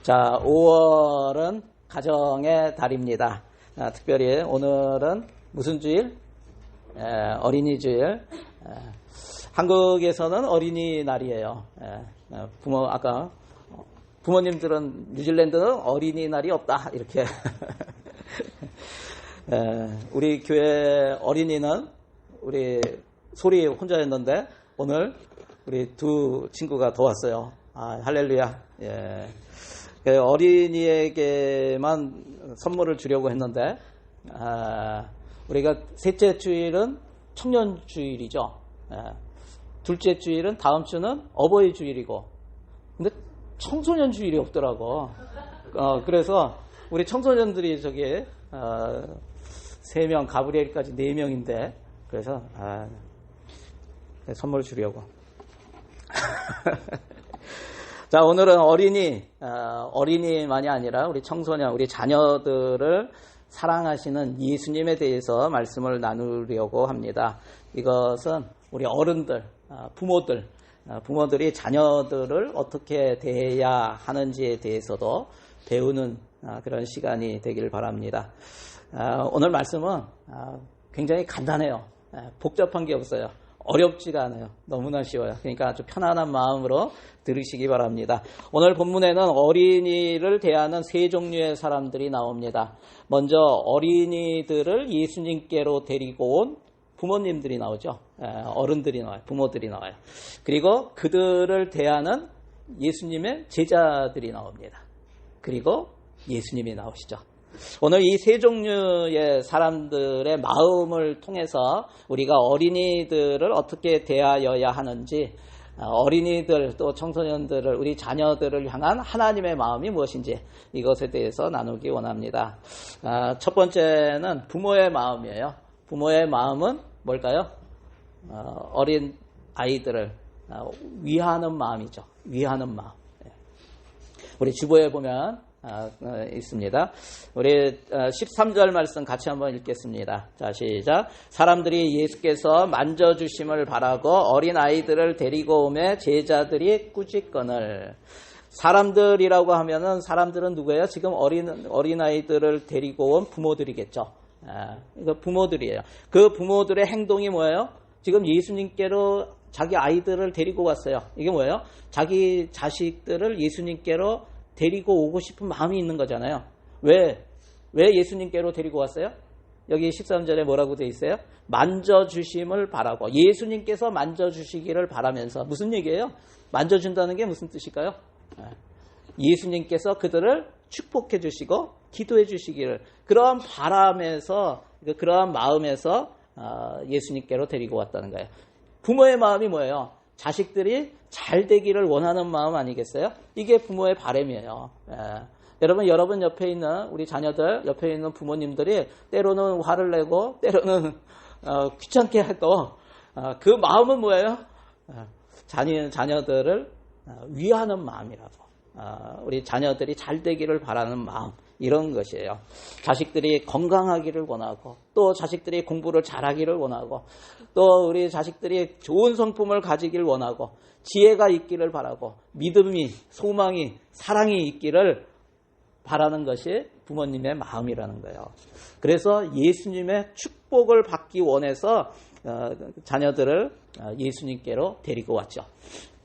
자, 5월은 가정의 달입니다. 특별히 오늘은 무슨 주일? 어린이 주일. 한국에서는 어린이날이에요. 아까 부모님들은 뉴질랜드는 어린이날이 없다 이렇게. 우리 교회 어린이는 우리 소리 혼자였는데 오늘 우리 두 친구가 더 왔어요. 할렐루야. 어린이에게만 선물을 주려고 했는데 우리가 셋째 주일은 청년 주일이죠. 둘째 주일은 다음 주는 어버이 주일이고, 근데 청소년 주일이 없더라고. 그래서 우리 청소년들이 저기 3명, 가브리엘까지 4명인데 그래서 선물 주려고. 자, 오늘은 어린이만이 아니라 우리 청소년, 우리 자녀들을 사랑하시는 예수님에 대해서 말씀을 나누려고 합니다. 이것은 우리 어른들, 부모들이 자녀들을 어떻게 대해야 하는지에 대해서도 배우는 그런 시간이 되길 바랍니다. 오늘 말씀은 굉장히 간단해요. 복잡한 게 없어요. 어렵지가 않아요. 너무나 쉬워요. 그러니까 아주 편안한 마음으로 들으시기 바랍니다. 오늘 본문에는 어린이를 대하는 3종류의 사람들이 나옵니다. 먼저 어린이들을 예수님께로 데리고 온 부모님들이 나오죠. 어른들이 나와요. 부모들이 나와요. 그리고 그들을 대하는 예수님의 제자들이 나옵니다. 그리고 예수님이 나오시죠. 오늘 이 3종류의 사람들의 마음을 통해서 우리가 어린이들을 어떻게 대하여야 하는지, 어린이들 또 청소년들을, 우리 자녀들을 향한 하나님의 마음이 무엇인지 이것에 대해서 나누기 원합니다. 첫 번째는 부모의 마음이에요. 부모의 마음은 뭘까요? 어린 아이들을 위하는 마음이죠. 위하는 마음. 우리 주보에 보면 있습니다. 우리 13절 말씀 같이 한번 읽겠습니다. 자, 시작. 사람들이 예수께서 만져주심을 바라고 어린 아이들을 데리고 오매 제자들이 꾸짖거늘. 사람들이라고 하면은 사람들은 누구예요? 지금 어린 아이들을 데리고 온 부모들이겠죠. 이거 부모들이에요. 그 부모들의 행동이 뭐예요? 지금 예수님께로 자기 아이들을 데리고 왔어요. 이게 뭐예요? 자기 자식들을 예수님께로 데리고 오고 싶은 마음이 있는 거잖아요. 왜 예수님께로 데리고 왔어요? 여기 13절에 뭐라고 되어 있어요? 만져주심을 바라고. 예수님께서 만져주시기를 바라면서. 무슨 얘기예요? 만져준다는 게 무슨 뜻일까요? 예수님께서 그들을 축복해 주시고 기도해 주시기를, 그러한 바람에서, 그러한 마음에서 예수님께로 데리고 왔다는 거예요. 부모의 마음이 뭐예요? 자식들이 잘 되기를 원하는 마음 아니겠어요? 이게 부모의 바람이에요. 여러분 옆에 있는 우리 자녀들, 옆에 있는 부모님들이 때로는 화를 내고 때로는 귀찮게 해도 그 마음은 뭐예요? 자녀들을 위하는 마음이라고. 우리 자녀들이 잘 되기를 바라는 마음, 이런 것이에요. 자식들이 건강하기를 원하고, 또 자식들이 공부를 잘하기를 원하고, 또 우리 자식들이 좋은 성품을 가지기를 원하고, 지혜가 있기를 바라고, 믿음이, 소망이, 사랑이 있기를 바라는 것이 부모님의 마음이라는 거예요. 그래서 예수님의 축복을 받기 원해서 자녀들을 예수님께로 데리고 왔죠.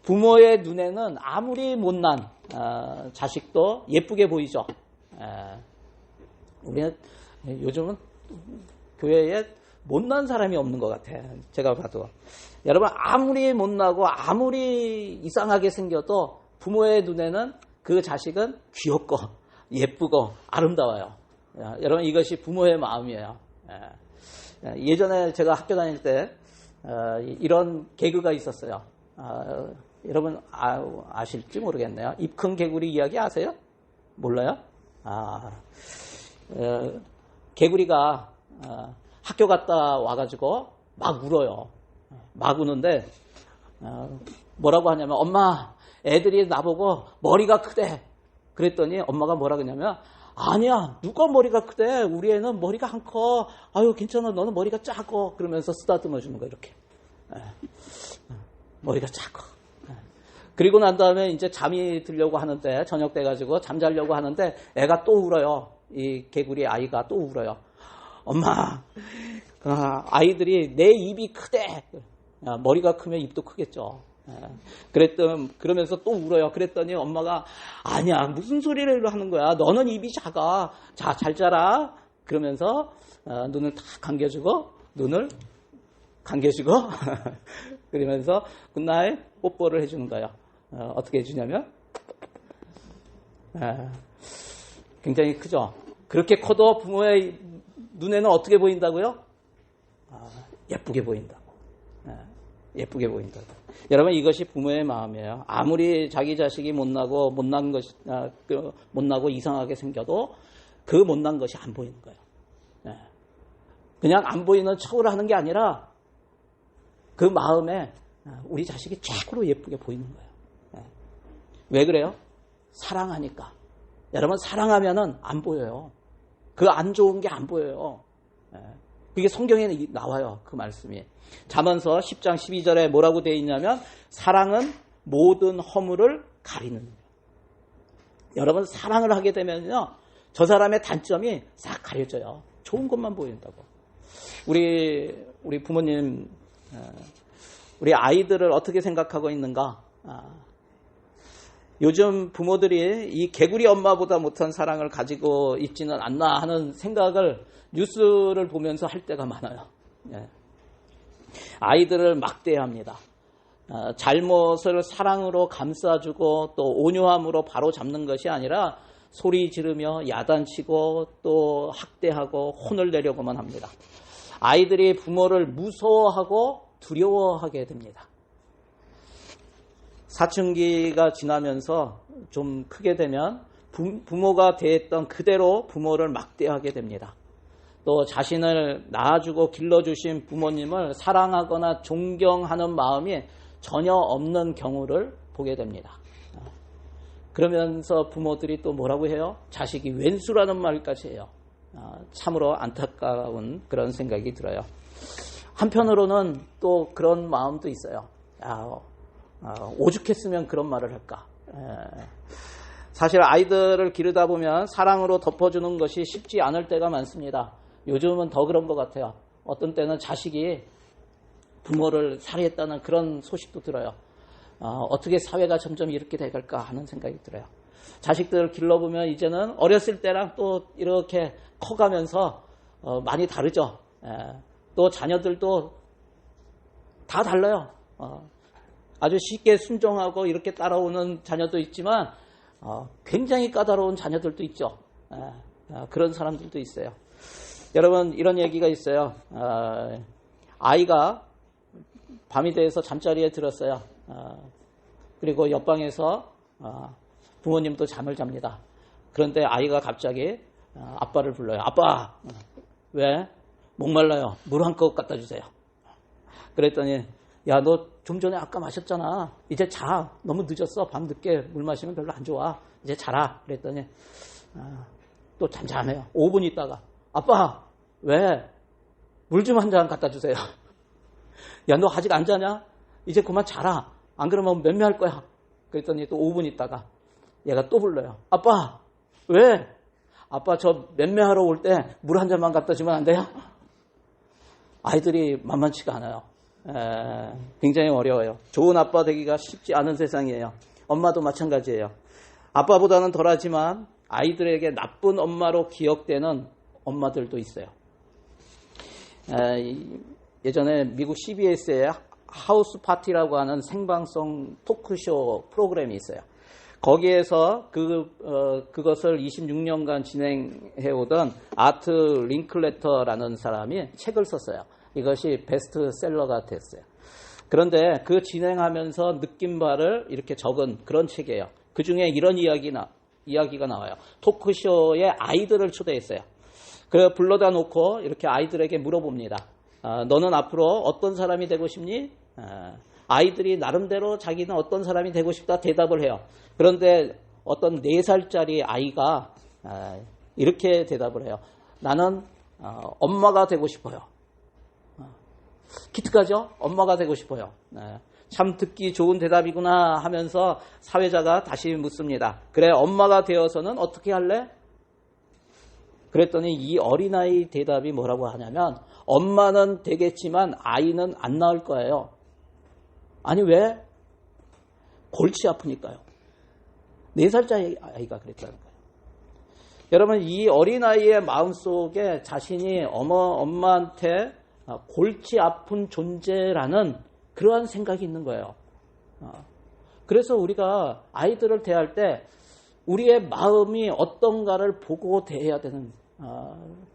부모의 눈에는 아무리 못난 자식도 예쁘게 보이죠. 우리는 요즘은 교회에 못난 사람이 없는 것 같아. 제가 봐도. 여러분, 아무리 못나고 아무리 이상하게 생겨도 부모의 눈에는 그 자식은 귀엽고 예쁘고 아름다워요. 여러분, 이것이 부모의 마음이에요. 예전에 제가 학교 다닐 때 이런 개그가 있었어요. 여러분 아실지 모르겠네요. 입 큰 개구리 이야기 아세요? 몰라요? 개구리가 학교 갔다 와가지고 막 울어요. 막 우는데 뭐라고 하냐면, 엄마, 애들이 나보고 머리가 크대. 그랬더니 엄마가 뭐라 그러냐면, 아니야, 누가 머리가 크대? 우리 애는 머리가 안 커. 아유, 괜찮아, 너는 머리가 작고. 그러면서 쓰다듬어 주는 거, 이렇게. 머리가 작고. 그리고 난 다음에 이제 잠이 들려고 하는데, 저녁 돼가지고 잠자려고 하는데 애가 또 울어요. 이 개구리 아이가 또 울어요. 엄마, 아이들이 내 입이 크대. 머리가 크면 입도 크겠죠. 그러면서 또 울어요. 그랬더니 엄마가 아니야, 무슨 소리를 하는 거야. 너는 입이 작아. 자, 잘 자라. 그러면서 눈을 탁 감겨주고 그러면서 굿나잇 뽀뽀를 해주는 거예요. 어떻게 해주냐면 굉장히 크죠. 그렇게 커도 부모의 눈에는 어떻게 보인다고요? 예쁘게 보인다고. 예쁘게 보인다고. 여러분, 이것이 부모의 마음이에요. 아무리 자기 자식이 못나고 이상하게 생겨도 그 못난 것이 안 보이는 거예요. 그냥 안 보이는 척을 하는 게 아니라 그 마음에 우리 자식이 최고로 예쁘게 보이는 거예요. 왜 그래요? 사랑하니까. 여러분, 사랑하면은 안 보여요. 그 안 좋은 게 안 보여요. 그게 성경에 나와요. 그 말씀이. 잠언서 10장 12절에 뭐라고 되어 있냐면 사랑은 모든 허물을 가리는. 여러분, 사랑을 하게 되면요, 저 사람의 단점이 싹 가려져요. 좋은 것만 보인다고. 우리 부모님, 우리 아이들을 어떻게 생각하고 있는가? 요즘 부모들이 이 개구리 엄마보다 못한 사랑을 가지고 있지는 않나 하는 생각을 뉴스를 보면서 할 때가 많아요. 아이들을 막대합니다. 잘못을 사랑으로 감싸주고 또 온유함으로 바로 잡는 것이 아니라 소리 지르며 야단치고 또 학대하고 혼을 내려고만 합니다. 아이들이 부모를 무서워하고 두려워하게 됩니다. 사춘기가 지나면서 좀 크게 되면 부모가 대했던 그대로 부모를 막대하게 됩니다. 또 자신을 낳아주고 길러주신 부모님을 사랑하거나 존경하는 마음이 전혀 없는 경우를 보게 됩니다. 그러면서 부모들이 또 뭐라고 해요? 자식이 왼수라는 말까지 해요. 참으로 안타까운 그런 생각이 들어요. 한편으로는 또 그런 마음도 있어요. 오죽했으면 그런 말을 할까. 사실 아이들을 기르다 보면 사랑으로 덮어주는 것이 쉽지 않을 때가 많습니다. 요즘은 더 그런 것 같아요. 어떤 때는 자식이 부모를 살해했다는 그런 소식도 들어요. 어떻게 사회가 점점 이렇게 돼갈까 하는 생각이 들어요. 자식들을 길러보면 이제는 어렸을 때랑 또 이렇게 커가면서 많이 다르죠. 또 자녀들도 다 달라요. 아주 쉽게 순종하고 이렇게 따라오는 자녀도 있지만 굉장히 까다로운 자녀들도 있죠. 그런 사람들도 있어요. 여러분, 이런 얘기가 있어요. 아이가 밤이 돼서 잠자리에 들었어요. 그리고 옆방에서 부모님도 잠을 잡니다. 그런데 아이가 갑자기 아빠를 불러요. 아빠, 왜? 목말라요. 물 한 컵 갖다 주세요. 그랬더니 야, 너 좀 전에 아까 마셨잖아. 이제 자. 너무 늦었어. 밤 늦게 물 마시면 별로 안 좋아. 이제 자라. 그랬더니 또 잠잠해요. 5분 있다가 아빠, 왜? 물 좀 한 잔 갖다 주세요. 야, 너 아직 안 자냐? 이제 그만 자라. 안 그러면 맴매할 거야. 그랬더니 또 5분 있다가 얘가 또 불러요. 아빠, 왜? 아빠, 저 맴매하러 올 때 물 한 잔만 갖다 주면 안 돼요? 아이들이 만만치가 않아요. 굉장히 어려워요. 좋은 아빠 되기가 쉽지 않은 세상이에요. 엄마도 마찬가지예요. 아빠보다는 덜하지만 아이들에게 나쁜 엄마로 기억되는 엄마들도 있어요. 예전에 미국 CBS에 하우스 파티라고 하는 생방송 토크쇼 프로그램이 있어요. 거기에서 그것을 26년간 진행해오던 아트 링클레터라는 사람이 책을 썼어요. 이것이 베스트셀러가 됐어요. 그런데 그 진행하면서 느낀 바를 이렇게 적은 그런 책이에요. 그 중에 이런 이야기가 나와요. 토크쇼에 아이들을 초대했어요. 그래서 불러다 놓고 이렇게 아이들에게 물어봅니다. 너는 앞으로 어떤 사람이 되고 싶니? 아이들이 나름대로 자기는 어떤 사람이 되고 싶다 대답을 해요. 그런데 어떤 4살짜리 아이가 이렇게 대답을 해요. 나는 엄마가 되고 싶어요. 기특하죠? 엄마가 되고 싶어요. 참 듣기 좋은 대답이구나 하면서 사회자가 다시 묻습니다. 그래, 엄마가 되어서는 어떻게 할래? 그랬더니 이 어린아이 대답이 뭐라고 하냐면 엄마는 되겠지만 아이는 안 낳을 거예요. 아니 왜? 골치 아프니까요. 4살짜리 아이가 그랬다는 거예요. 여러분, 이 어린아이의 마음속에 자신이 엄마한테 골치 아픈 존재라는 그러한 생각이 있는 거예요. 그래서 우리가 아이들을 대할 때 우리의 마음이 어떤가를 보고 대해야 되는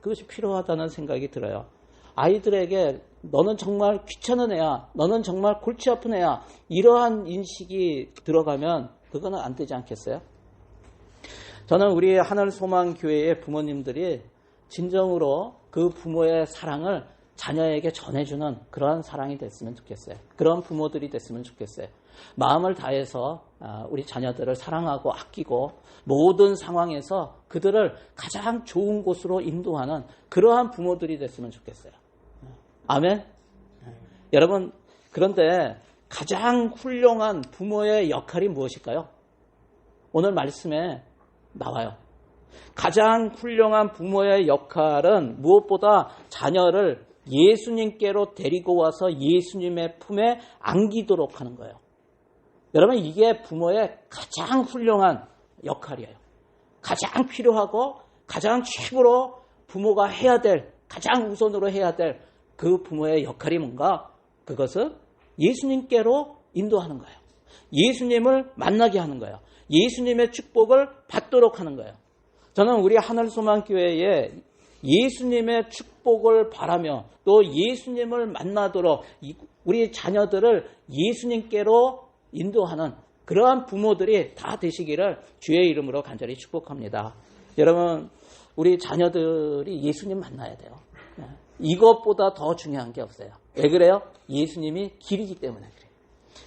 그것이 필요하다는 생각이 들어요. 아이들에게 너는 정말 귀찮은 애야, 너는 정말 골치 아픈 애야, 이러한 인식이 들어가면 그거는 안 되지 않겠어요? 저는 우리 하늘소망교회의 부모님들이 진정으로 그 부모의 사랑을 자녀에게 전해주는 그러한 사랑이 됐으면 좋겠어요. 그런 부모들이 됐으면 좋겠어요. 마음을 다해서 우리 자녀들을 사랑하고 아끼고 모든 상황에서 그들을 가장 좋은 곳으로 인도하는 그러한 부모들이 됐으면 좋겠어요. 아멘? 여러분, 그런데 가장 훌륭한 부모의 역할이 무엇일까요? 오늘 말씀에 나와요. 가장 훌륭한 부모의 역할은 무엇보다 자녀를 예수님께로 데리고 와서 예수님의 품에 안기도록 하는 거예요. 여러분, 이게 부모의 가장 훌륭한 역할이에요. 가장 필요하고 가장 최고로 부모가 해야 될, 가장 우선으로 해야 될 그 부모의 역할이 뭔가? 그것은 예수님께로 인도하는 거예요. 예수님을 만나게 하는 거예요. 예수님의 축복을 받도록 하는 거예요. 저는 우리 하늘소망교회에 예수님의 축복을 바라며 또 예수님을 만나도록 우리 자녀들을 예수님께로 인도하는 그러한 부모들이 다 되시기를 주의 이름으로 간절히 축복합니다. 여러분, 우리 자녀들이 예수님 만나야 돼요. 이것보다 더 중요한 게 없어요. 왜 그래요? 예수님이 길이기 때문에 그래요.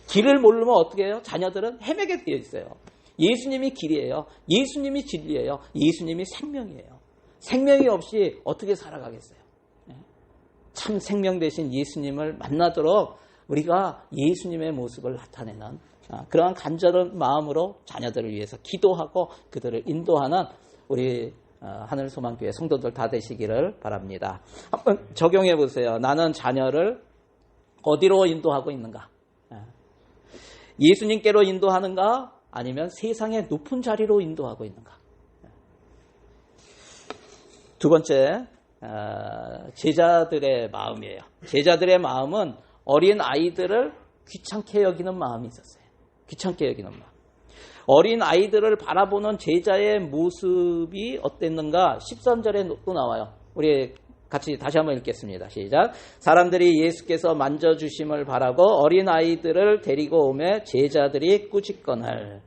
길을 모르면 어떻게 해요? 자녀들은 헤매게 되어 있어요. 예수님이 길이에요. 예수님이 진리예요. 예수님이 생명이에요. 생명이 없이 어떻게 살아가겠어요? 참 생명 되신 예수님을 만나도록 우리가 예수님의 모습을 나타내는 그러한 간절한 마음으로 자녀들을 위해서 기도하고 그들을 인도하는 우리 하늘소망교회 성도들 다 되시기를 바랍니다. 한번 적용해 보세요. 나는 자녀를 어디로 인도하고 있는가? 예수님께로 인도하는가? 아니면 세상의 높은 자리로 인도하고 있는가? 두 번째, 제자들의 마음이에요. 제자들의 마음은 어린 아이들을 귀찮게 여기는 마음이 있었어요. 귀찮게 여기는 마음. 어린 아이들을 바라보는 제자의 모습이 어땠는가? 13절에 또 나와요. 우리 같이 다시 한번 읽겠습니다. 시작. 사람들이 예수께서 만져주심을 바라고 어린 아이들을 데리고 오매 제자들이 꾸짖거늘.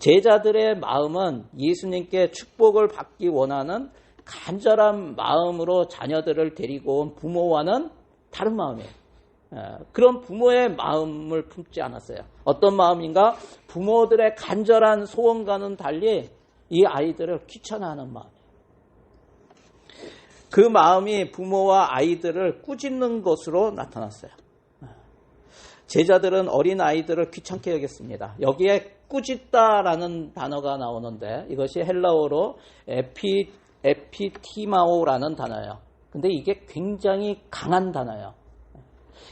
제자들의 마음은 예수님께 축복을 받기 원하는 간절한 마음으로 자녀들을 데리고 온 부모와는 다른 마음이에요. 그런 부모의 마음을 품지 않았어요. 어떤 마음인가? 부모들의 간절한 소원과는 달리 이 아이들을 귀찮아하는 마음이에요. 그 마음이 부모와 아이들을 꾸짖는 것으로 나타났어요. 제자들은 어린 아이들을 귀찮게 여겼습니다. 여기에 꾸짖다라는 단어가 나오는데 이것이 헬라어로 에피티마오라는 단어예요. 근데 이게 굉장히 강한 단어예요.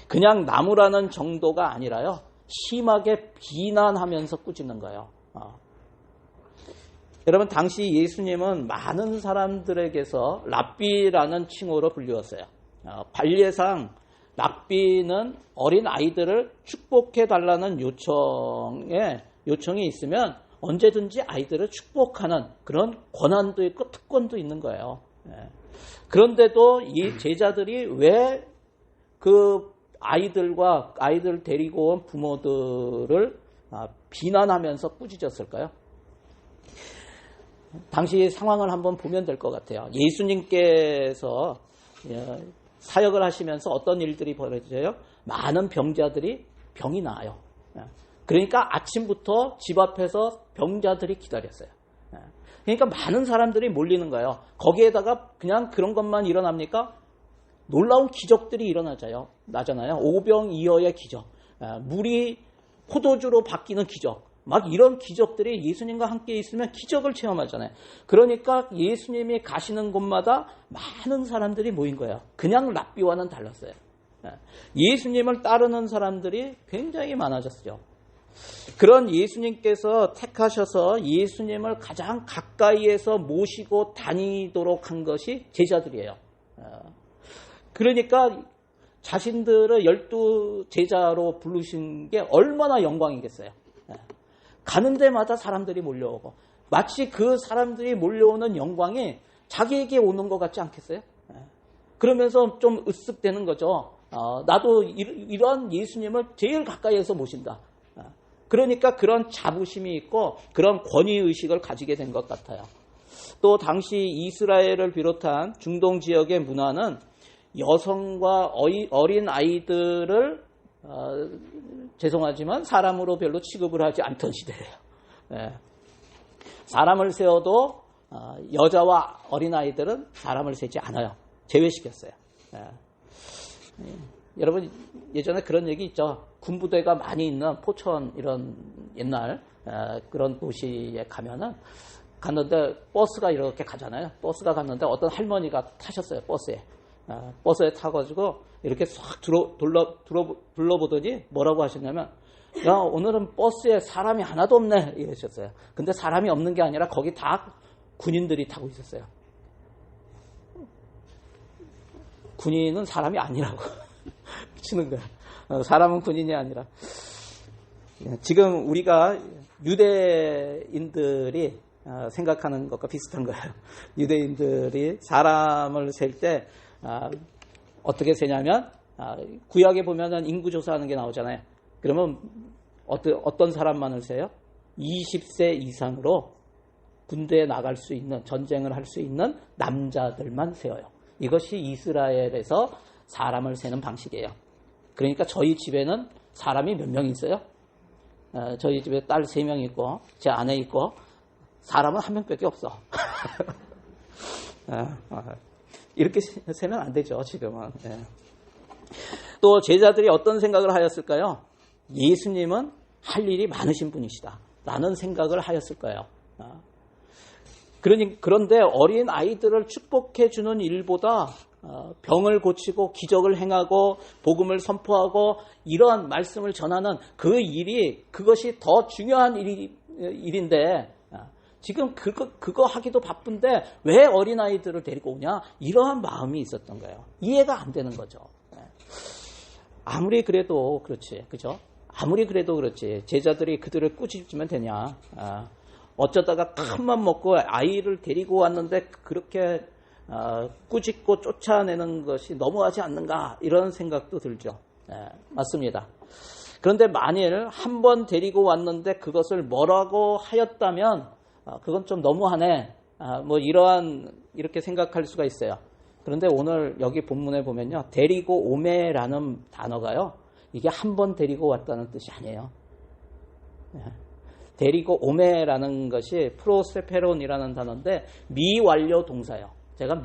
그냥 나무라는 정도가 아니라요. 심하게 비난하면서 꾸짖는 거예요. 여러분, 당시 예수님은 많은 사람들에게서 랍비라는 칭호로 불리웠어요. 관례상 랍비는 어린 아이들을 축복해달라는 요청이 있으면 언제든지 아이들을 축복하는 그런 권한도 있고 특권도 있는 거예요. 그런데도 이 제자들이 왜 그 아이들 데리고 온 부모들을 비난하면서 꾸짖었을까요? 당시 상황을 한번 보면 될 것 같아요. 예수님께서 사역을 하시면서 어떤 일들이 벌어져요? 많은 병자들이 병이 나아요. 그러니까 아침부터 집 앞에서 병자들이 기다렸어요. 그러니까 많은 사람들이 몰리는 거예요. 거기에다가 그냥 그런 것만 일어납니까? 놀라운 기적들이 일어나잖아요. 오병이어의 기적. 물이 포도주로 바뀌는 기적, 막 이런 기적들이 예수님과 함께 있으면 기적을 체험하잖아요. 그러니까 예수님이 가시는 곳마다 많은 사람들이 모인 거예요. 그냥 랍비와는 달랐어요. 예수님을 따르는 사람들이 굉장히 많아졌죠. 그런 예수님께서 택하셔서 예수님을 가장 가까이에서 모시고 다니도록 한 것이 제자들이에요. 그러니까 자신들을 12 제자로 부르신 게 얼마나 영광이겠어요. 가는 데마다 사람들이 몰려오고 마치 그 사람들이 몰려오는 영광이 자기에게 오는 것 같지 않겠어요? 그러면서 좀 으쓱대는 거죠. 나도 이런 예수님을 제일 가까이에서 모신다. 그러니까 그런 자부심이 있고 그런 권위의식을 가지게 된 것 같아요. 또 당시 이스라엘을 비롯한 중동 지역의 문화는 여성과 어린 아이들을 죄송하지만 사람으로 별로 취급을 하지 않던 시대예요. 사람을 세워도 여자와 어린아이들은 사람을 세지 않아요. 제외시켰어요. 여러분 예전에 그런 얘기 있죠. 군부대가 많이 있는 포천 이런 옛날 그런 도시에 갔는데 버스가 이렇게 가잖아요. 버스가 갔는데 어떤 할머니가 타셨어요. 버스에 타가지고 이렇게 싹 둘러보더니 뭐라고 하셨냐면, 야, 오늘은 버스에 사람이 하나도 없네 이러셨어요. 근데 사람이 없는 게 아니라 거기 다 군인들이 타고 있었어요. 군인은 사람이 아니라고 미치는 거야. 사람은 군인이 아니라. 지금 우리가 유대인들이 생각하는 것과 비슷한 거예요. 유대인들이 사람을 셀 때 어떻게 세냐면 구약에 보면은 인구조사하는 게 나오잖아요. 그러면 어떤 사람만을 세요? 20세 이상으로 군대에 나갈 수 있는, 전쟁을 할 수 있는 남자들만 세워요. 이것이 이스라엘에서 사람을 세는 방식이에요. 그러니까 저희 집에는 사람이 몇 명 있어요? 저희 집에 딸 3명 있고 제 아내 있고 사람은 1명밖에 없어. 이렇게 세면 안 되죠, 지금은. 또 제자들이 어떤 생각을 하였을까요? 예수님은 할 일이 많으신 분이시다 라는 생각을 하였을 거예요. 그런데 어린 아이들을 축복해 주는 일보다 병을 고치고 기적을 행하고 복음을 선포하고 이러한 말씀을 전하는 그것이 더 중요한 일인데 지금 그거 하기도 바쁜데 왜 어린아이들을 데리고 오냐? 이러한 마음이 있었던 거예요. 이해가 안 되는 거죠. 아무리 그래도 그렇지, 그죠? 아무리 그래도 그렇지. 제자들이 그들을 꾸짖으면 되냐? 어쩌다가 큰맘 먹고 아이를 데리고 왔는데 그렇게 꾸짖고 쫓아내는 것이 너무하지 않는가? 이런 생각도 들죠. 맞습니다. 그런데 만일 한 번 데리고 왔는데 그것을 뭐라고 하였다면 그건 좀 너무하네. 이렇게 생각할 수가 있어요. 그런데 오늘 여기 본문에 보면요. 데리고 오매라는 단어가요. 이게 한 번 데리고 왔다는 뜻이 아니에요. 데리고 오매라는 것이 프로세페론이라는 단어인데 미완료 동사예요. 제가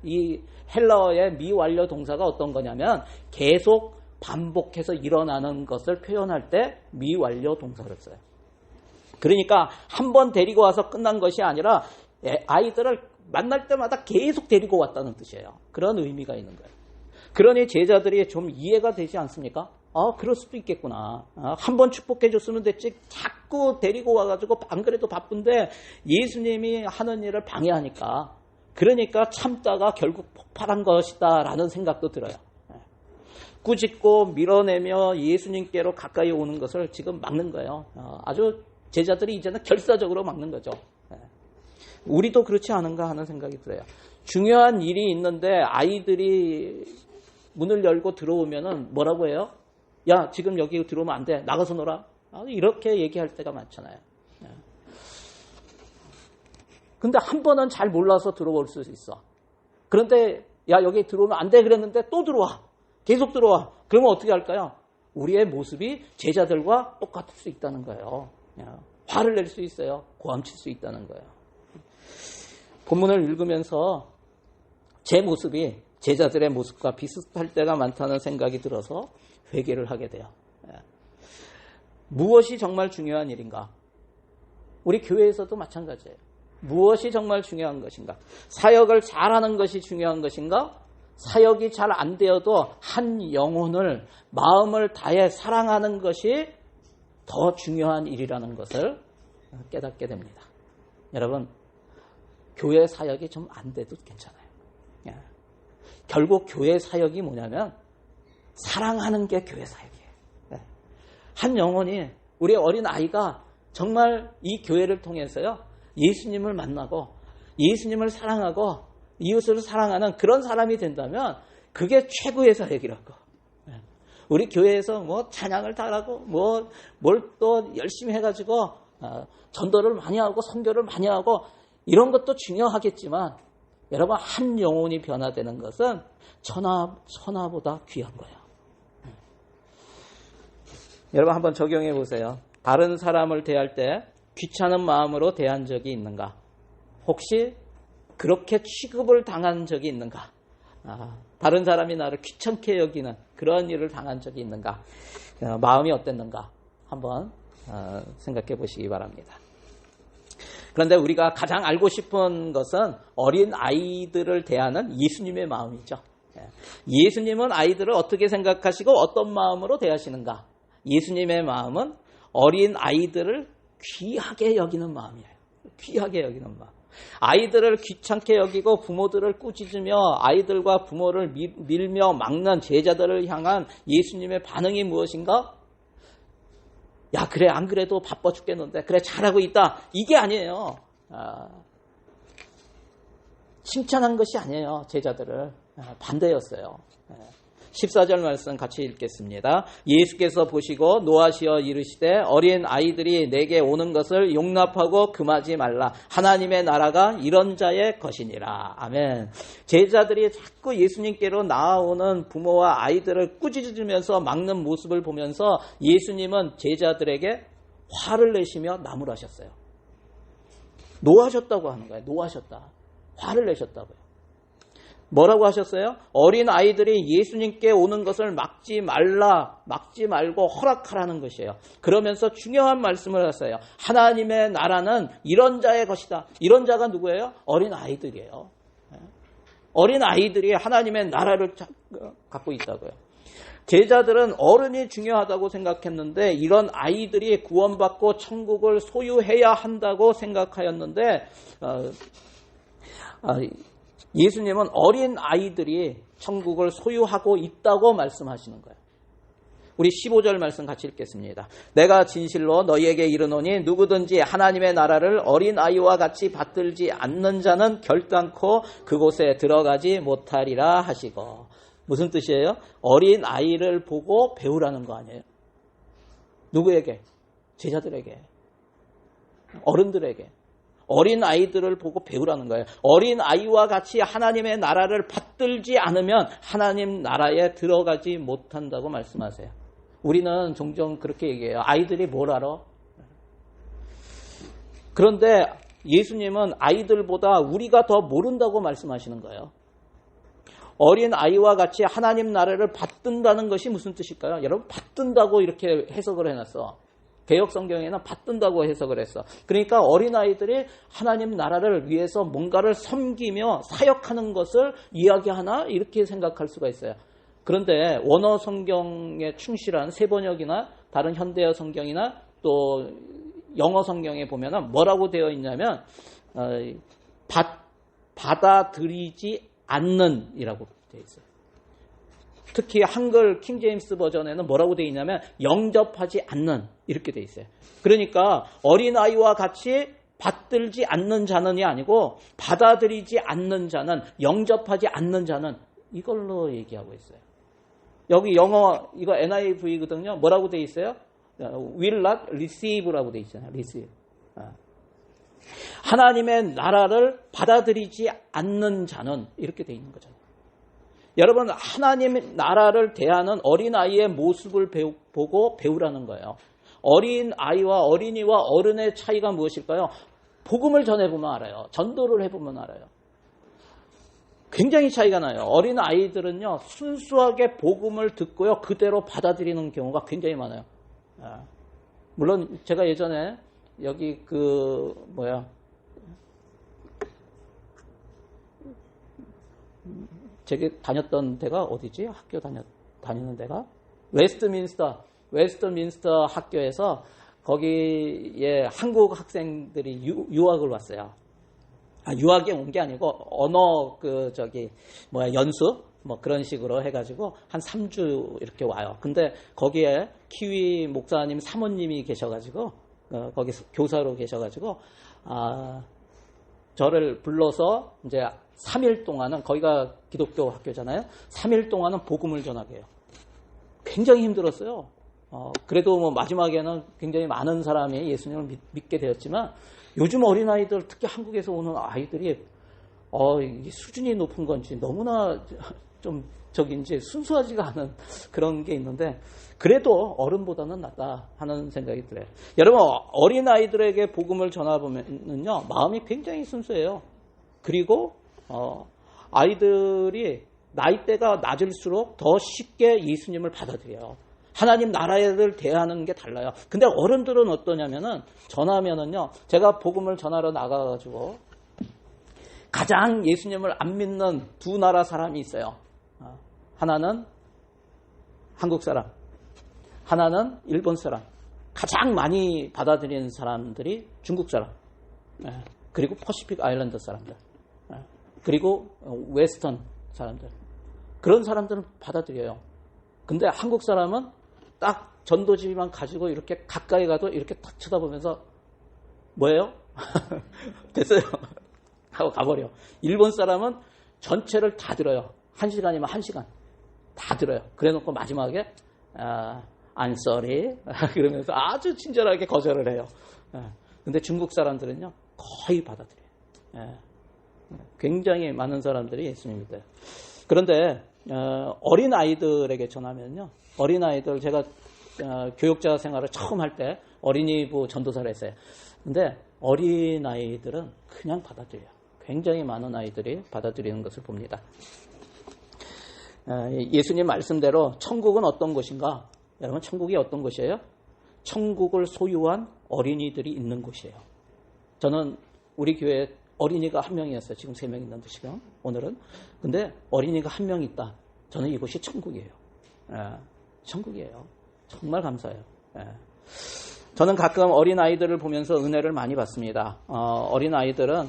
이 헬라어의 미완료 동사가 어떤 거냐면 계속 반복해서 일어나는 것을 표현할 때 미완료 동사를 써요. 그러니까 한 번 데리고 와서 끝난 것이 아니라 아이들을 만날 때마다 계속 데리고 왔다는 뜻이에요. 그런 의미가 있는 거예요. 그러니 제자들이 좀 이해가 되지 않습니까? 그럴 수도 있겠구나. 한 번 축복해 줬으면 됐지. 자꾸 데리고 와가지고 안 그래도 바쁜데 예수님이 하는 일을 방해하니까. 그러니까 참다가 결국 폭발한 것이다 라는 생각도 들어요. 꾸짖고 밀어내며 예수님께로 가까이 오는 것을 지금 막는 거예요. 아주 제자들이 이제는 결사적으로 막는 거죠. 우리도 그렇지 않은가 하는 생각이 들어요. 중요한 일이 있는데 아이들이 문을 열고 들어오면은 뭐라고 해요? 야, 지금 여기 들어오면 안 돼. 나가서 놀아. 이렇게 얘기할 때가 많잖아요. 근데 한 번은 잘 몰라서 들어올 수 있어. 그런데 야, 여기 들어오면 안 돼 그랬는데 또 들어와. 계속 들어와. 그러면 어떻게 할까요? 우리의 모습이 제자들과 똑같을 수 있다는 거예요. 화를 낼 수 있어요. 고함칠 수 있다는 거예요. 본문을 읽으면서 제 모습이 제자들의 모습과 비슷할 때가 많다는 생각이 들어서 회개를 하게 돼요. 무엇이 정말 중요한 일인가? 우리 교회에서도 마찬가지예요. 무엇이 정말 중요한 것인가? 사역을 잘하는 것이 중요한 것인가? 사역이 잘 안 되어도 한 영혼을 마음을 다해 사랑하는 것이 더 중요한 일이라는 것을 깨닫게 됩니다. 여러분, 교회 사역이 좀 안 돼도 괜찮아요. 결국 교회 사역이 뭐냐면 사랑하는 게 교회 사역이에요. 한 영혼이, 우리 어린 아이가 정말 이 교회를 통해서요, 예수님을 만나고 예수님을 사랑하고 이웃을 사랑하는 그런 사람이 된다면 그게 최고의 사역이라고. 우리 교회에서 뭐 찬양을 잘하고 뭘 또 열심히 해가지고 전도를 많이 하고 선교를 많이 하고 이런 것도 중요하겠지만 여러분, 한 영혼이 변화되는 것은 천하보다 귀한 거예요. 여러분 한번 적용해 보세요. 다른 사람을 대할 때 귀찮은 마음으로 대한 적이 있는가? 혹시 그렇게 취급을 당한 적이 있는가? 다른 사람이 나를 귀찮게 여기는 그런 일을 당한 적이 있는가? 마음이 어땠는가? 한번 생각해 보시기 바랍니다. 그런데 우리가 가장 알고 싶은 것은 어린 아이들을 대하는 예수님의 마음이죠. 예수님은 아이들을 어떻게 생각하시고 어떤 마음으로 대하시는가? 예수님의 마음은 어린 아이들을 귀하게 여기는 마음이에요. 귀하게 여기는 마음. 아이들을 귀찮게 여기고 부모들을 꾸짖으며 아이들과 부모를 밀며 막는 제자들을 향한 예수님의 반응이 무엇인가? 야, 그래, 안 그래도 바빠 죽겠는데, 그래, 잘하고 있다. 이게 아니에요. 칭찬한 것이 아니에요. 제자들을. 반대였어요. 14절 말씀 같이 읽겠습니다. 예수께서 보시고 노하시어 이르시되 어린 아이들이 내게 오는 것을 용납하고 금하지 말라. 하나님의 나라가 이런 자의 것이니라. 아멘. 제자들이 자꾸 예수님께로 나아오는 부모와 아이들을 꾸짖으면서 막는 모습을 보면서 예수님은 제자들에게 화를 내시며 나무라셨어요. 노하셨다고 하는 거예요. 노하셨다. 화를 내셨다고요. 뭐라고 하셨어요? 어린 아이들이 예수님께 오는 것을 막지 말고 허락하라는 것이에요. 그러면서 중요한 말씀을 하셨어요. 하나님의 나라는 이런 자의 것이다. 이런 자가 누구예요? 어린 아이들이에요. 어린 아이들이 하나님의 나라를 갖고 있다고요. 제자들은 어른이 중요하다고 생각했는데 이런 아이들이 구원받고 천국을 소유해야 한다고 생각하였는데 예수님은 어린 아이들이 천국을 소유하고 있다고 말씀하시는 거예요. 우리 15절 말씀 같이 읽겠습니다. 내가 진실로 너희에게 이르노니 누구든지 하나님의 나라를 어린 아이와 같이 받들지 않는 자는 결단코 그곳에 들어가지 못하리라 하시고. 무슨 뜻이에요? 어린 아이를 보고 배우라는 거 아니에요? 누구에게? 제자들에게. 어른들에게. 어린 아이들을 보고 배우라는 거예요. 어린 아이와 같이 하나님의 나라를 받들지 않으면 하나님 나라에 들어가지 못한다고 말씀하세요. 우리는 종종 그렇게 얘기해요. 아이들이 뭘 알아? 그런데 예수님은 아이들보다 우리가 더 모른다고 말씀하시는 거예요. 어린 아이와 같이 하나님 나라를 받든다는 것이 무슨 뜻일까요? 여러분, 받든다고 이렇게 해석을 해놨어. 개역 성경에는 받든다고 해석을 했어. 그러니까 어린아이들이 하나님 나라를 위해서 뭔가를 섬기며 사역하는 것을 이야기하나 이렇게 생각할 수가 있어요. 그런데 원어 성경에 충실한 세번역이나 다른 현대어 성경이나 또 영어 성경에 보면 뭐라고 되어 있냐면 받아들이지 않는 이라고 되어 있어요. 특히 한글 킹제임스 버전에는 뭐라고 되어 있냐면 영접하지 않는 이렇게 되어 있어요. 그러니까 어린아이와 같이 받들지 않는 자는이 아니고 받아들이지 않는 자는, 영접하지 않는 자는 이걸로 얘기하고 있어요. 여기 영어 이거 NIV거든요. 뭐라고 되어 있어요? will not receive라고 되어 있잖아요. receive. 하나님의 나라를 받아들이지 않는 자는 이렇게 되어 있는 거잖아요. 여러분, 하나님 나라를 대하는 어린아이의 모습을 보고 배우라는 거예요. 어린아이와 어린이와 어른의 차이가 무엇일까요? 복음을 전해보면 알아요. 전도를 해보면 알아요. 굉장히 차이가 나요. 어린아이들은요, 순수하게 복음을 듣고요, 그대로 받아들이는 경우가 굉장히 많아요. 물론 제가 예전에 여기 제가 다녔던 데가 어디지? 학교 다니는 데가 웨스트민스터 학교에서 거기에 한국 학생들이 유학을 왔어요. 유학에 온 게 아니고 언어 연수 그런 식으로 해가지고 한 3주 이렇게 와요. 근데 거기에 키위 목사님 사모님이 계셔가지고 거기서 교사로 계셔가지고 저를 불러서 이제 3일 동안은 거기가 기독교 학교잖아요. 3일 동안은 복음을 전하게 해요. 굉장히 힘들었어요. 그래도 마지막에는 굉장히 많은 사람이 예수님을 믿게 되었지만 요즘 어린아이들, 특히 한국에서 오는 아이들이 이게 수준이 높은 건지 너무나 좀 이제 순수하지가 않은 그런 게 있는데 그래도 어른보다는 낫다 하는 생각이 들어요. 여러분, 어린아이들에게 복음을 전하보면요 마음이 굉장히 순수해요. 그리고 아이들이 나이대가 낮을수록 더 쉽게 예수님을 받아들여요. 하나님 나라를 대하는 게 달라요. 근데 어른들은 어떠냐면은 전하면은요, 제가 복음을 전하러 나가가지고 가장 예수님을 안 믿는 두 나라 사람이 있어요. 하나는 한국 사람, 하나는 일본 사람. 가장 많이 받아들이는 사람들이 중국 사람, 그리고 퍼시픽 아일랜드 사람들, 그리고 웨스턴 사람들. 그런 사람들은 받아들여요. 근데 한국 사람은 딱 전도지만 가지고 이렇게 가까이 가도 이렇게 딱 쳐다보면서 뭐예요? 됐어요. 하고 가버려. 일본 사람은 전체를 다 들어요. 1시간이면 1시간 다 들어요. 그래 놓고 마지막에 I'm sorry 그러면서 아주 친절하게 거절을 해요. 근데 중국 사람들은요 거의 받아들여요. 굉장히 많은 사람들이 예수님 믿어요. 그런데 어린 아이들에게 전하면요, 어린아이들, 제가 교육자 생활을 처음 할 때 어린이부 전도사를 했어요. 근데 어린아이들은 그냥 받아들여요. 굉장히 많은 아이들이 받아들이는 것을 봅니다. 예수님 말씀대로 천국은 어떤 곳인가? 여러분, 천국이 어떤 곳이에요? 천국을 소유한 어린이들이 있는 곳이에요. 저는 우리 교회에 어린이가 1명이었어요. 지금 3명 있는데 지금 오늘은. 근데 어린이가 1명 있다. 저는 이곳이 천국이에요. 천국이에요. 정말 감사해요. 저는 가끔 어린아이들을 보면서 은혜를 많이 받습니다. 어린아이들은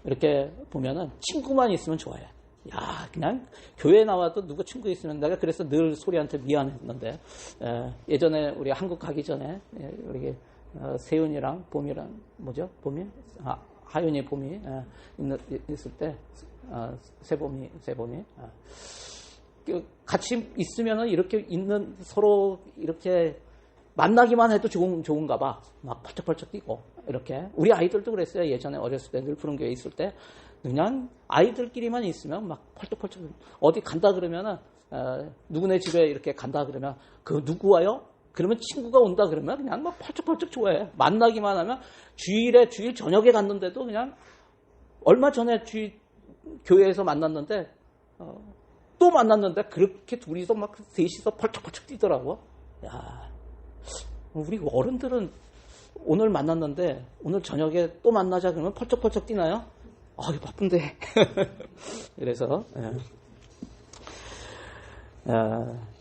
이렇게 보면은 친구만 있으면 좋아해. 야, 그냥 교회에 나와도 누구 친구 있으면, 내가 그래서 늘 소리한테 미안했는데, 예전에 우리 한국 가기 전에 우리 세윤이랑 봄이랑 봄이? 하윤이 봄이 있을 때, 세봄이 같이 있으면은 이렇게 있는, 서로 이렇게 만나기만 해도 좋은가 봐. 막 펄쩍펄쩍 뛰고 이렇게. 우리 아이들도 그랬어요. 예전에 어렸을 때, 늘 푸른교회 있을 때 그냥 아이들끼리만 있으면 막 펄쩍펄쩍, 어디 간다 그러면은 누구네 집에 이렇게 간다 그러면 그 누구 와요? 그러면 친구가 온다 그러면 그냥 막 펄쩍펄쩍 좋아해. 만나기만 하면 주일 저녁에 갔는데도 그냥, 얼마 전에 교회에서 만났는데 또 만났는데 그렇게 둘이서 막 셋이서 펄쩍펄쩍 뛰더라고. 야, 우리 어른들은 오늘 만났는데 오늘 저녁에 또 만나자 그러면 펄쩍펄쩍 뛰나요? 바쁜데. 그래서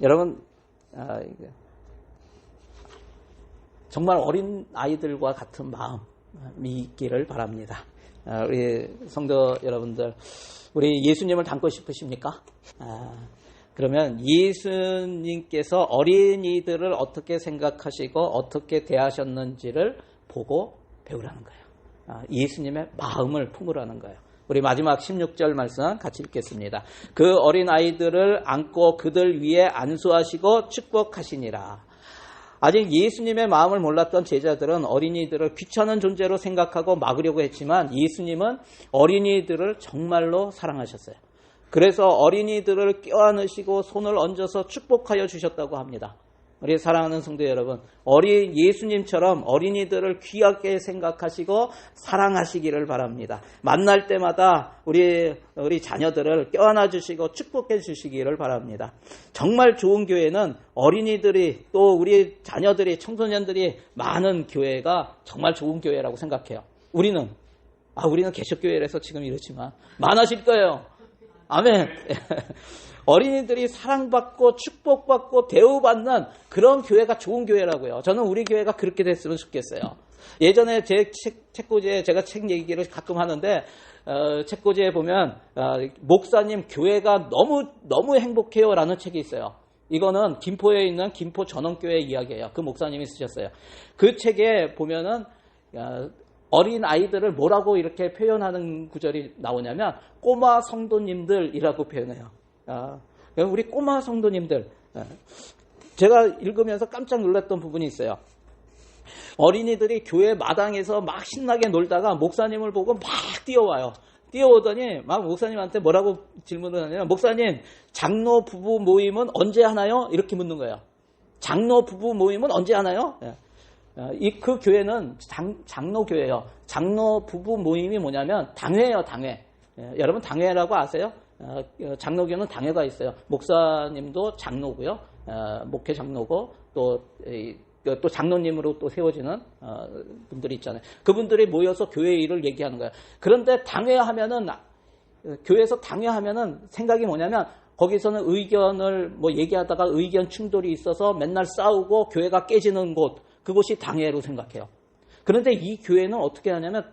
여러분, 정말 어린 아이들과 같은 마음이 있기를 바랍니다. 우리 성도 여러분들, 우리 예수님을 닮고 싶으십니까? 그러면 예수님께서 어린이들을 어떻게 생각하시고 어떻게 대하셨는지를 보고 배우라는 거예요. 예수님의 마음을 품으라는 거예요. 우리 마지막 16절 말씀 같이 읽겠습니다. 그 어린아이들을 안고 그들 위에 안수하시고 축복하시니라. 아직 예수님의 마음을 몰랐던 제자들은 어린이들을 귀찮은 존재로 생각하고 막으려고 했지만, 예수님은 어린이들을 정말로 사랑하셨어요. 그래서 어린이들을 껴안으시고 손을 얹어서 축복하여 주셨다고 합니다. 우리 사랑하는 성도 여러분, 예수님처럼 어린이들을 귀하게 생각하시고 사랑하시기를 바랍니다. 만날 때마다 우리 자녀들을 껴안아 주시고 축복해 주시기를 바랍니다. 정말 좋은 교회는 어린이들이 또 우리 자녀들이 청소년들이 많은 교회가 정말 좋은 교회라고 생각해요. 우리는 개척교회라서 지금 이렇지만 많아질 거예요. 아멘. 어린이들이 사랑받고 축복받고 대우받는 그런 교회가 좋은 교회라고요. 저는 우리 교회가 그렇게 됐으면 좋겠어요. 예전에 제 책꽂이에 제가 책 얘기를 가끔 하는데 책꽂이에 보면 목사님 교회가 너무 행복해요라는 책이 있어요. 이거는 김포에 있는 김포 전원교회 이야기예요. 그 목사님이 쓰셨어요. 그 책에 보면은 어린 아이들을 뭐라고 이렇게 표현하는 구절이 나오냐면 꼬마 성도님들이라고 표현해요. 우리 꼬마 성도님들, 제가 읽으면서 깜짝 놀랐던 부분이 있어요. 어린이들이 교회 마당에서 막 신나게 놀다가 목사님을 보고 막 뛰어와요. 뛰어오더니 막 목사님한테 뭐라고 질문을 하냐면, 목사님, 장로 부부 모임은 언제 하나요? 이렇게 묻는 거예요. 장로 부부 모임은 언제 하나요? 그 교회는 장로교회예요. 장로 부부 모임이 뭐냐면 당회예요, 당회. 여러분 당회라고 아세요? 장로교는 당회가 있어요. 목사님도 장로고요. 목회 장로고 또 장로님으로 또 세워지는 분들이 있잖아요. 그분들이 모여서 교회 일을 얘기하는 거예요. 그런데 당회하면은 교회에서 당회하면은 생각이 뭐냐면 거기서는 의견을 뭐 얘기하다가 의견 충돌이 있어서 맨날 싸우고 교회가 깨지는 곳, 그곳이 당회로 생각해요. 그런데 이 교회는 어떻게 하냐면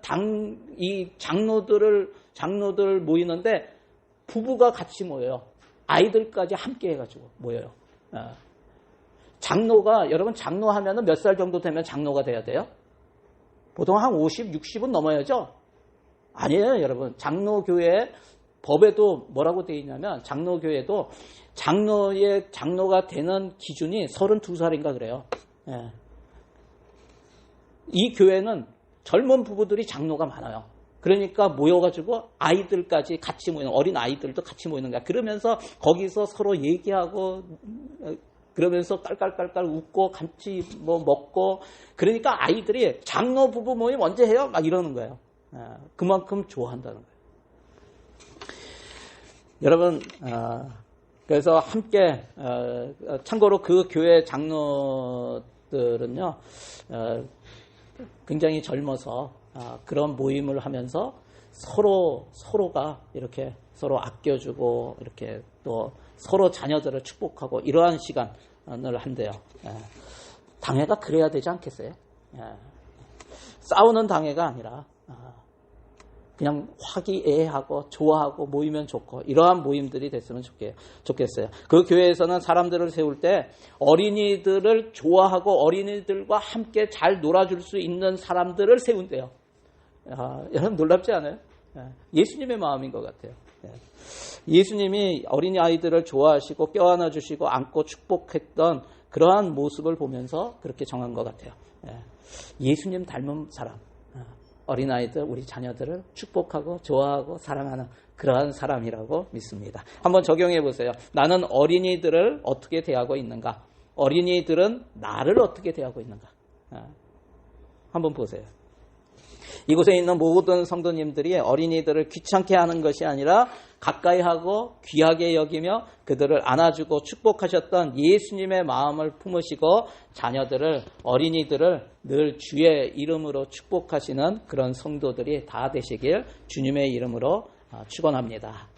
이 장로들 모이는데 부부가 같이 모여요. 아이들까지 함께 해가지고 모여요. 여러분 장로 하면은 몇 살 정도 되면 장로가 돼야 돼요? 보통 한 50, 60은 넘어야죠? 아니에요, 여러분. 장로교회 법에도 뭐라고 되어 있냐면 장로교회도 장로가 되는 기준이 32살인가 그래요. 이 교회는 젊은 부부들이 장로가 많아요. 그러니까 모여가지고 아이들까지 같이 모이는, 어린 아이들도 같이 모이는 거야. 그러면서 거기서 서로 얘기하고 그러면서 깔깔깔깔 웃고 같이 뭐 먹고, 그러니까 아이들이 장로 부부 모임 언제 해요? 막 이러는 거예요. 그만큼 좋아한다는 거예요. 여러분, 그래서 함께 참고로 그 교회 장로들은요 굉장히 젊어서 그런 모임을 하면서 서로가 이렇게 서로 아껴주고 이렇게 또 서로 자녀들을 축복하고 이러한 시간을 한대요. 당회가 그래야 되지 않겠어요? 싸우는 당회가 아니라 그냥 화기애애하고 좋아하고 모이면 좋고 이러한 모임들이 됐으면 좋겠어요. 그 교회에서는 사람들을 세울 때 어린이들을 좋아하고 어린이들과 함께 잘 놀아줄 수 있는 사람들을 세운대요. 여러분 놀랍지 않아요? 예수님의 마음인 것 같아요. 예수님이 어린이 아이들을 좋아하시고 껴안아 주시고 안고 축복했던 그러한 모습을 보면서 그렇게 정한 것 같아요. 예수님 닮은 사람, 어린아이들, 우리 자녀들을 축복하고 좋아하고 사랑하는 그러한 사람이라고 믿습니다. 한번 적용해 보세요. 나는 어린이들을 어떻게 대하고 있는가? 어린이들은 나를 어떻게 대하고 있는가? 한번 보세요. 이곳에 있는 모든 성도님들이 어린이들을 귀찮게 하는 것이 아니라 가까이 하고 귀하게 여기며 그들을 안아주고 축복하셨던 예수님의 마음을 품으시고 자녀들을, 어린이들을 늘 주의 이름으로 축복하시는 그런 성도들이 다 되시길 주님의 이름으로 축원합니다.